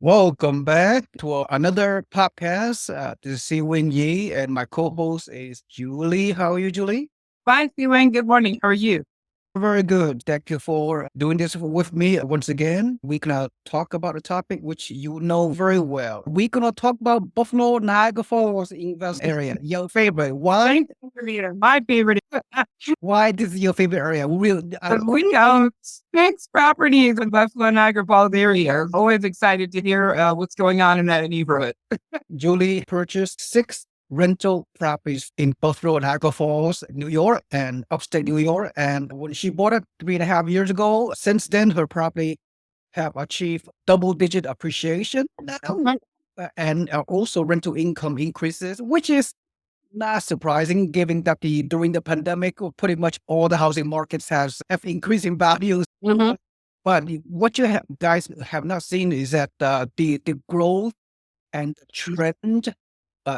Welcome back to another podcast. This is Siwin Yi, and my co-host is Julie. How are you, Julie? Fine, Wayne. Good morning. How are you? Very good. Thank you for doing this with me once again. We're gonna talk about a topic which you know very well. We're gonna talk about Buffalo Niagara Falls invest area. Your favorite? Why? My favorite. Why this is your favorite area? We own 6 properties in Buffalo and Niagara Falls area. Always excited to hear what's going on in that neighborhood. Julie purchased 6 rental properties in Buffalo and Niagara Falls, New York, and upstate New York. And when she bought it 3.5 years ago, since then her property have achieved double-digit appreciation now, and also rental income increases, which is not surprising, given that during the pandemic, pretty much all the housing markets have increasing values. Mhm. But what guys have not seen is that the growth and the trend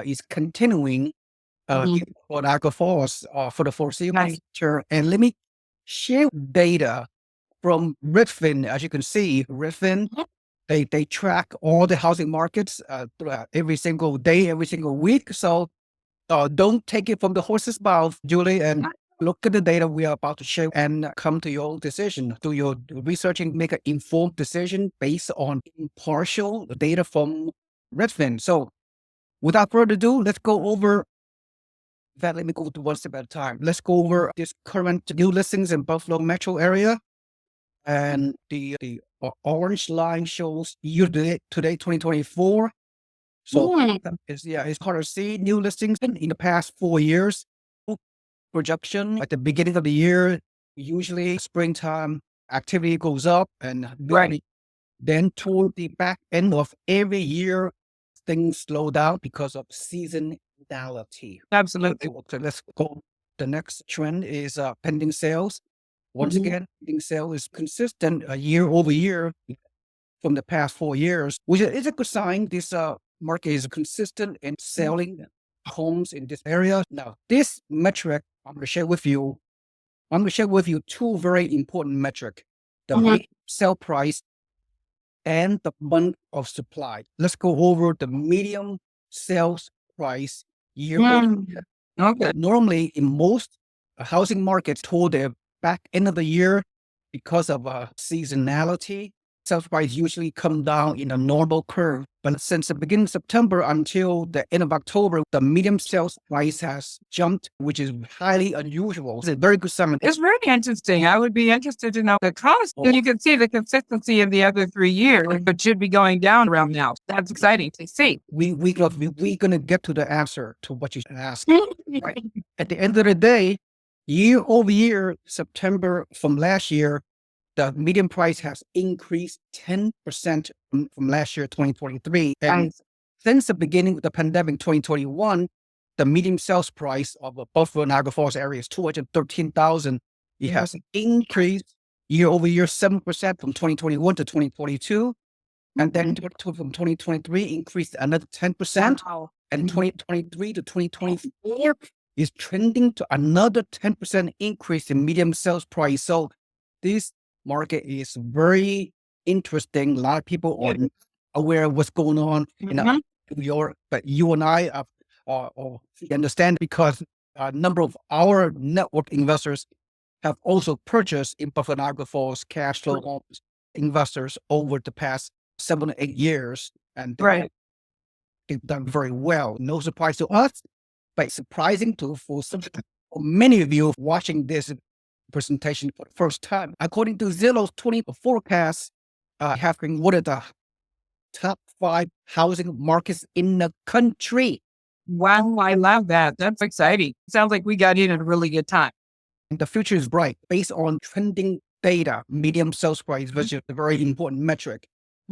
is continuing Mhm. for Niagara Falls for the foreseeable Nice. future. And let me share data from Redfin. As you can see, Redfin, they track all the housing markets throughout every single day, every single week. So don't take it from the horse's mouth, Julie, and look at the data we are about to share and come to your decision, do your research and make an informed decision based on impartial data from Redfin. So without further ado, let's go over that. Let me go to one step at a time. Let's go over this current new listings in Buffalo metro area. And the orange line shows year to date, today, 2024. So it's hard to see new listings in the past 4 years. Projection at the beginning of the year, usually springtime activity goes up, and Right. then toward the back end of every year, things slow down because of seasonality. Absolutely. So let's go. The next trend is pending sales. Once again, pending sale is consistent year over year from the past 4 years, which is a good sign. This market is consistent in selling homes in this area. Now, this metric I'm going to share with you. I'm going to share with you two very important metric: the median sale price and the month of supply. Let's go over the medium sales price year over year. Okay. Normally, in most housing markets toward the back end of the year, because of seasonality, sales price usually come down in a normal curve. But since the beginning of September until the end of October, the medium sales price has jumped, which is highly unusual. It's a very good sign. It's very interesting. I would be interested to know the cost. You can see the consistency of the other 3 years, but should be going down around now. That's exciting to see. We're going to get to the answer to what you asked. Right. At the end of the day, year over year, September from last year, the median price has increased 10% from last year, 2023. And Nice. since the beginning of the pandemic, 2021, the median sales price of the Buffalo Niagara Falls area is 213,000. It has increased year over year 7% from 2021 to 2022. And then from 2023 increased another 10%. Wow. And 2023 to 2024 is trending to another 10% increase in medium sales price. So this market is very interesting. A lot of people are aware of what's going on in New York, but you and I understand because a number of our network investors have also purchased in Buffalo Niagara Falls cash flow homes investors over the past 7 to 8 years, and Right. they've done very well. No surprise to us, but surprising for many of you watching this presentation for the first time. According to Zillow's 20 forecast, having one of the top 5 housing markets in the country. Wow. I love that. That's exciting. Sounds like we got in at a really good time. And the future is bright based on trending data, medium sales price, which is a very important metric.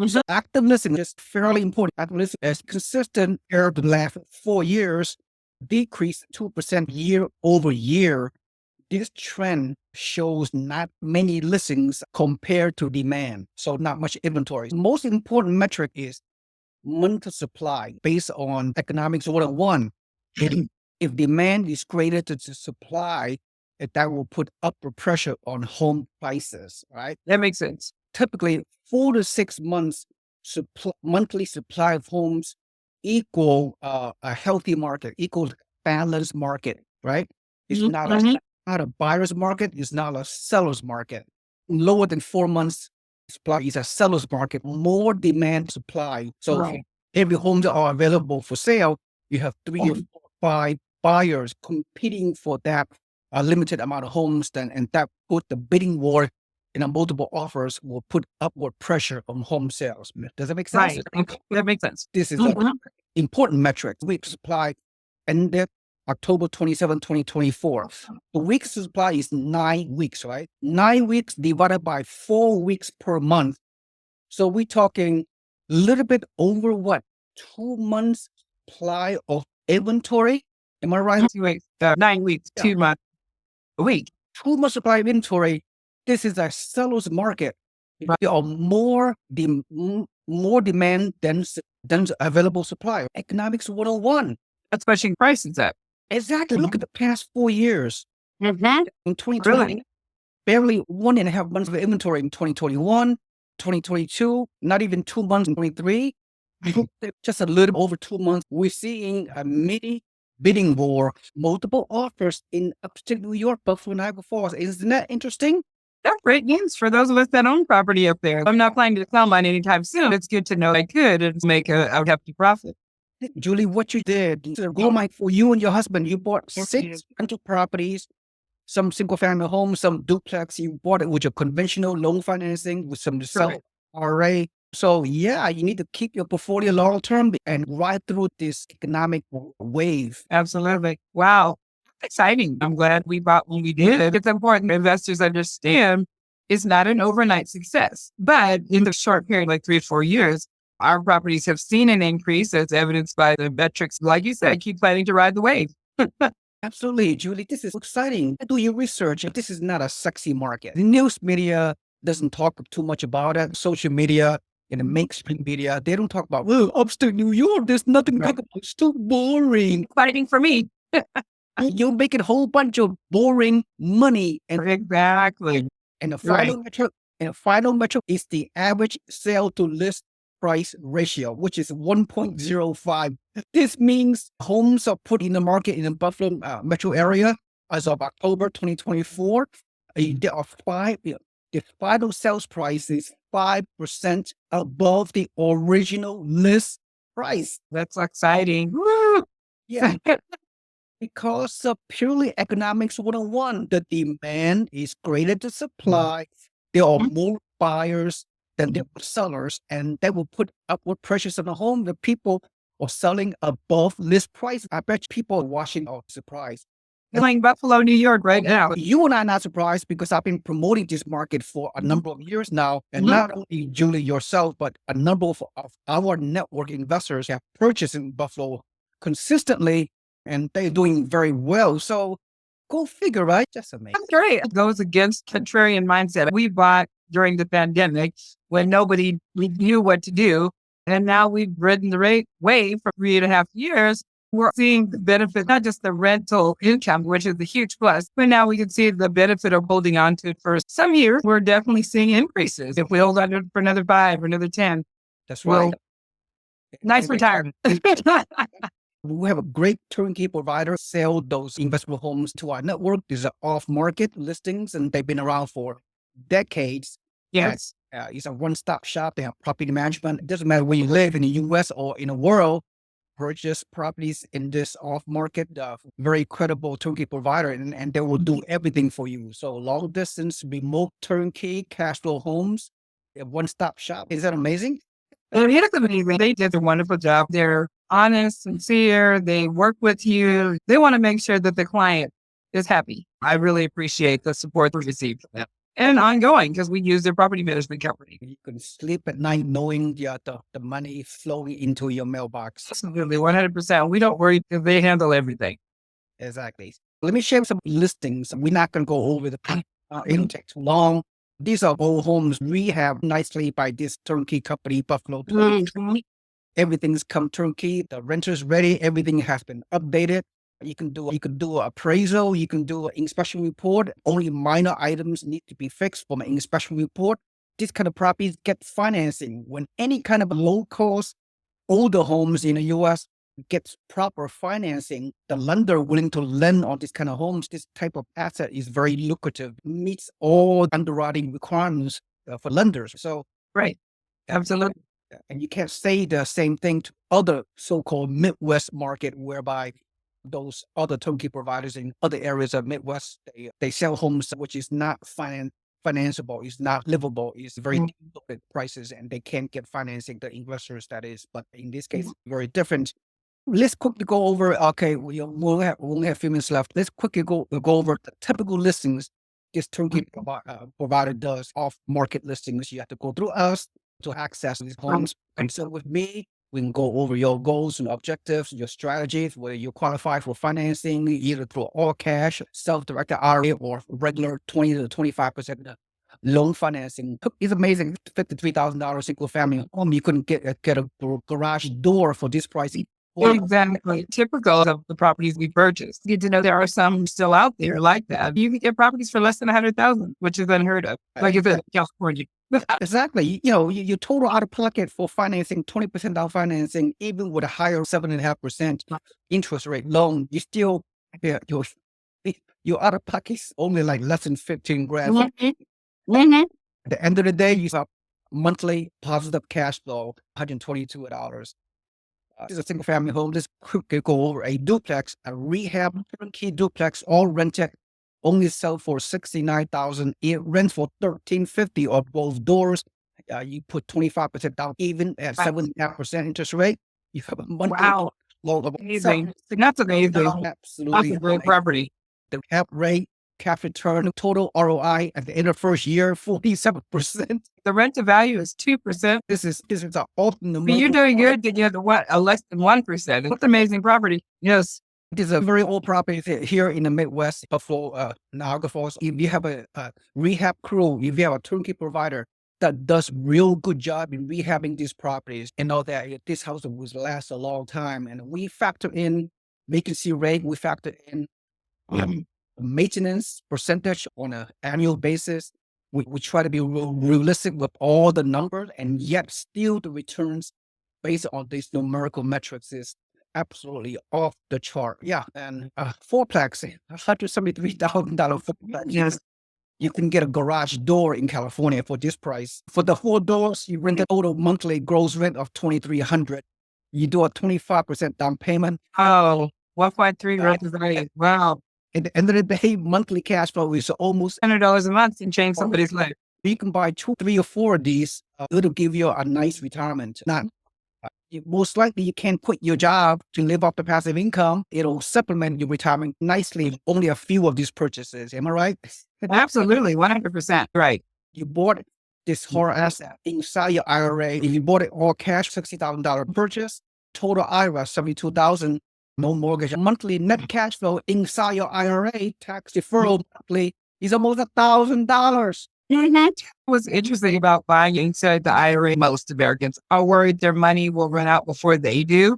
So active listening is fairly important. Active listening is consistent over the last 4 years, decreased 2% year over year. This trend shows not many listings compared to demand, so not much inventory. Most important metric is month of supply based on economics 101. If demand is greater to the supply, that will put upward pressure on home prices, right? That makes sense. Typically 4 to 6 months monthly supply of homes equal a healthy market, equal balanced market, right? It's not a buyer's market. It's not a seller's market. Lower than 4 months supply is a seller's market. More demand supply. So every homes that are available for sale, you have 3 or 5 buyers competing for that limited amount of homes. And that put the bidding war in a multiple offers will put upward pressure on home sales. Does that make sense? Right. Okay. That makes sense. This is an important metric. Weeks supply ended October 27, 2024. The weeks supply is 9 weeks, right? 9 weeks divided by 4 weeks per month. So we're talking a little bit over what? 2 months supply of inventory. Am I right? 2 weeks, 9 weeks, 2 months, a week. 2 months supply of inventory. This is a seller's market. There are more demand than available supply. Economics 101. That's pushing prices up. Exactly. Look at the past 4 years. In 2020, Really? barely 1.5 months of inventory in 2021, 2022, not even 2 months in 23. Just a little over 2 months. We're seeing a mini bidding war, multiple offers in upstate New York, Buffalo and Niagara Falls. Isn't that interesting? That's great news for those of us that own property up there. I'm not planning to sell mine anytime soon. It's good to know I could and make a hefty profit. Julie, what you did, for you and your husband, you bought 6 rental properties, some single family homes, some duplex. You bought it with your conventional loan financing with some sell RA. So yeah, you need to keep your portfolio long term and ride through this economic wave. Absolutely. Wow. Exciting. I'm glad we bought when we did. It's important investors understand it's not an overnight success, but in the short period, like 3 or 4 years, our properties have seen an increase as evidenced by the metrics. Like you said, keep planning to ride the wave. Absolutely, Julie. This is exciting. Do your research. This is not a sexy market. The news media doesn't talk too much about it. Social media and the mainstream media, they don't talk about, well, upstate New York, there's nothing to talk about. It's too boring. Fighting for me. You're making a whole bunch of boring money. Exactly. And the final metric is the average sale to list price ratio, which is 1.05. This means homes are put in the market in the Buffalo metro area as of October 2024. There are the final sales price is 5% above the original list price. That's exciting. Woo! Yeah. Because of purely economics 101, the demand is greater than supply. There are more buyers than there are sellers, and that will put upward pressures on the home. The people are selling above list price. I bet people are watching are surprised. Like Buffalo, New York right now. You and I are not surprised because I've been promoting this market for a number of years now. And not only Julie yourself, but a number of our network investors have purchased in Buffalo consistently, and they're doing very well. So go figure, right? Just amazing. That's great. It goes against contrarian mindset. We bought during the pandemic when nobody knew what to do. And now we've ridden the wave for 3.5 years. We're seeing the benefit, not just the rental income, which is a huge plus, but now we can see the benefit of holding on to it for some years. We're definitely seeing increases. If we hold on to it for another 5 or another 10. That's right. Nice retirement. We have a great turnkey provider sell those investable homes to our network. These are off-market listings, and they've been around for decades. Yes. It's a one-stop shop. They have property management. It doesn't matter where you live in the U.S. or in the world. Purchase properties in this off-market, very credible turnkey provider, and they will do everything for you. So long distance, remote turnkey, cash flow homes, a one-stop shop. Is that amazing? It is amazing. They did a wonderful job. They're honest, sincere. They work with you. They want to make sure that the client is happy. I really appreciate the support we received from them. And ongoing, because we use their property management company. You can sleep at night knowing the money flowing into your mailbox. Absolutely, 100%. We don't worry because they handle everything. Exactly. Let me share some listings. We're not going to go over the it'll take too long. These are all homes rehabbed nicely by this turnkey company, Buffalo. Everything's come turnkey. The renter's ready. Everything has been updated. You can do appraisal. You can do an inspection report. Only minor items need to be fixed from an inspection report. this kind of properties get financing. When any kind of low cost older homes in the US gets proper financing, the lender willing to lend on this kind of homes, this type of asset is very lucrative, meets all underwriting requirements for lenders. So, Right. Absolutely. and you can't say the same thing to other so-called Midwest market, whereby those other turnkey providers in other areas of Midwest, they sell homes which is not financeable, is not livable, is very difficult prices, and they can't get financing, the investors that is. But in this case, very different. Let's quickly go over, okay, we only have a few minutes left. Let's quickly go over the typical listings this turnkey provider does, off market listings. You have to go through us to access these homes. And so with me, we can go over your goals and objectives, your strategies, whether you qualify for financing, either through all cash, self-directed IRA, or regular 20 to 25% loan financing. It's amazing. $53,000 single family home. You couldn't get a garage door for this price. Exactly. Typical of the properties we purchased. Get to know there are some still out there like that. You can get properties for less than 100,000, which is unheard of. Like if it's California. Exactly. You know, you total out of pocket for financing, 20% down financing, even with a higher 7.5% interest rate loan, you still, your out of pocket is only like less than 15 grand. At the end of the day, you have monthly positive cash flow, $122. This is a single family home. Let's quickly go over a duplex, a rehab turnkey duplex, all rented, only sell for $69,000. It rents for $1,350 of both doors. You put 25% down, even at 7.5% interest rate. You have a monthly loan of Amazing. That's amazing. Absolutely. That's a great property. The cap rate, cap return, total ROI at the end of the first year, 47%. The rent to value is 2%. This is an ultimate. But you're doing good to get a less than 1%. It's amazing property. Yes. This is a very old property here in the Midwest, Buffalo, Niagara Falls. If you have a rehab crew, if you have a turnkey provider that does real good job in rehabbing these properties, and know that this house will last a long time. And we factor in vacancy rate, we factor in maintenance percentage on an annual basis. We try to be realistic with all the numbers, and yet still the returns based on these numerical metrics is absolutely off the chart. Yeah, and fourplex, $173,000 fourplex. Yes. You can get a garage door in California for this price. For the 4 doors, you rent a total monthly gross rent of $2,300. You do a 25% down payment. Oh, 1.3 rent is amazing. Wow. At the end of the day, monthly cash flow is almost $100 a month and change somebody's life. You can buy 2, 3, or 4 of these. It'll give you a nice retirement. Not most likely you can't quit your job to live off the passive income. It'll supplement your retirement nicely. Only a few of these purchases. Am I right? Absolutely. 100%. Right. You bought this whole asset inside your IRA. If you bought it all cash, $60,000 purchase, total IRA, $72,000, no mortgage. Monthly net cash flow inside your IRA, tax deferral monthly, is almost $1,000. What's interesting about buying inside the IRA, most Americans are worried their money will run out before they do.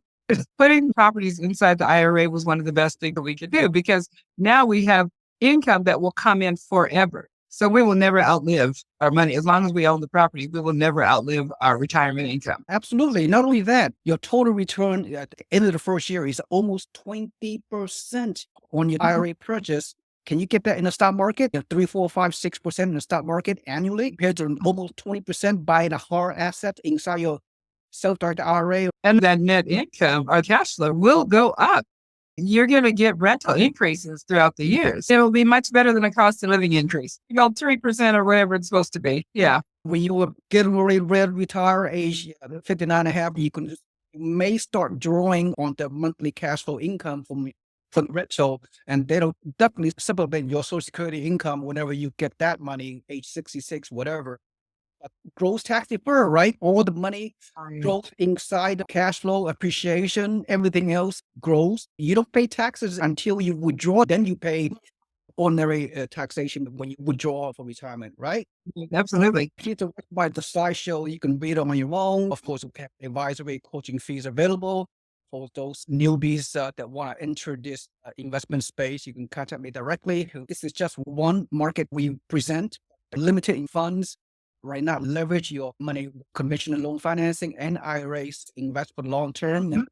Putting properties inside the IRA was one of the best things that we could do, because now we have income that will come in forever. So we will never outlive our money. As long as we own the property, we will never outlive our retirement income. Absolutely. Not only that, your total return at the end of the first year is almost 20% on your IRA purchase. Can you get that in the stock market? 3, 4, 5, 6% in the stock market annually, compared to almost 20% buying a hard asset inside your self-directed IRA. And that net income or cash flow will go up. You're going to get rental increases throughout the years. It will be much better than a cost of living increase. About 3% or whatever it's supposed to be. Yeah. When you were getting ready to retire, age 59.5, you may start drawing on the monthly cash flow income from rental, and that'll definitely supplement your Social Security income whenever you get that money, age 66, whatever. Gross tax deferred, right? All the money grows inside the cash flow, appreciation, everything else grows. You don't pay taxes until you withdraw, then you pay ordinary taxation when you withdraw for retirement, right? Absolutely. If you to buy the slideshow, you can read it on your own. Of course, we have advisory coaching fees available for those newbies that want to enter this investment space. You can contact me directly. This is just one market we present, limited in funds. right now. Leverage your money, conventional loan financing and IRAs, invest for long term,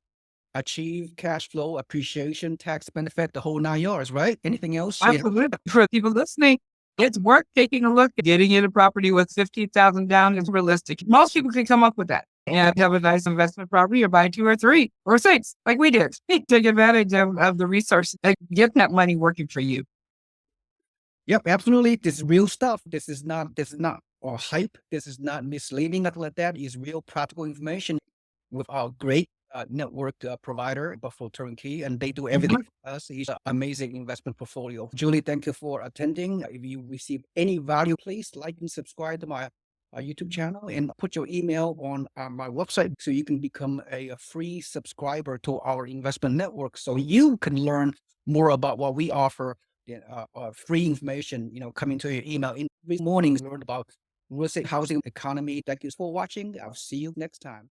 achieve cash flow, appreciation, tax benefit, the whole 9 yards, right? Anything else? Absolutely. For people listening, it's worth taking a look at getting in a property with 50,000 down is realistic. Most people can come up with that and have a nice investment property or buy 2 or 3 or 6 like we did. Take advantage of the resources and get that money working for you. Yep, absolutely. This is real stuff. This is not or hype. This is not misleading, nothing like that. It's real practical information with our great network provider, Buffalo Turnkey, and they do everything for us. It's an amazing investment portfolio. Julie, thank you for attending. If you receive any value, please like and subscribe to my YouTube channel and put your email on my website so you can become a free subscriber to our investment network so you can learn more about what we offer. Free information, coming to your email every morning. Learn about real estate, housing, economy. Thank you for watching. I'll see you next time.